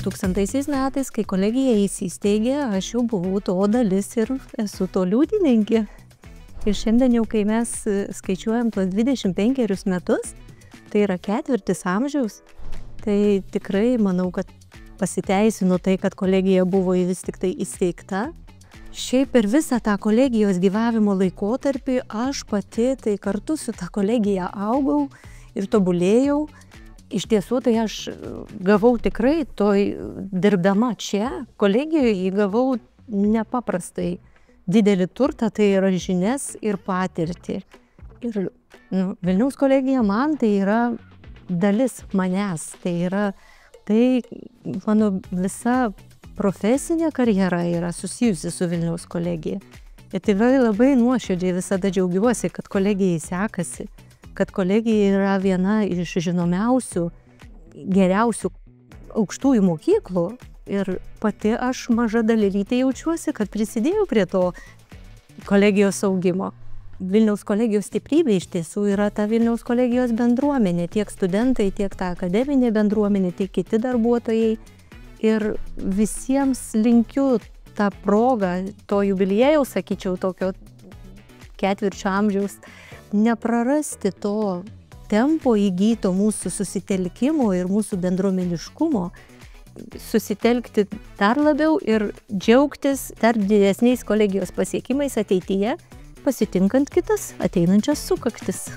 2000 metais, kai kolegija įsisteigė, aš jau buvau to dalis ir esu to liudininkė. Ir šiandien jau, kai mes skaičiuojam tuos 25 metus, tai yra ketvirtis amžiaus, tai tikrai manau, kad pasiteisino tai, kad kolegija buvo vis tik tai įsteigta. Šiaip per visą tą kolegijos gyvavimo laikotarpį aš pati tai kartu su ta kolegija augau ir tobulėjau. Iš tiesų, tai aš gavau tikrai dirbdama čia, kolegijoje gavau nepaprastai didelį turtą, tai yra žinias ir patirtį. Ir Vilniaus kolegija man tai yra dalis manęs, tai yra mano visa profesinė karjera yra susijusi su Vilniaus kolegija. Ir tikrai labai nuoširdžiai visada džiaugiuosi, kad kolegijai sekasi, kad kolegija yra viena iš žinomiausių, geriausių aukštųjų mokyklų. Ir pati aš maža dalelytė jaučiuosi, kad prisidėjau prie to kolegijos augimo. Vilniaus kolegijos stiprybė iš tiesų yra ta Vilniaus kolegijos bendruomenė, tiek studentai, tiek ta akademinė bendruomenė, tiek kiti darbuotojai. Ir visiems linkiu tą progą, to jubiliejaus, sakyčiau, tokio ketvirčio amžiaus, neprarasti to tempo įgyto mūsų susitelkimo ir mūsų bendruomeniškumo, susitelkti dar labiau ir džiaugtis dar didesniais kolegijos pasiekimais ateityje, pasitinkant kitas ateinančias sukaktis.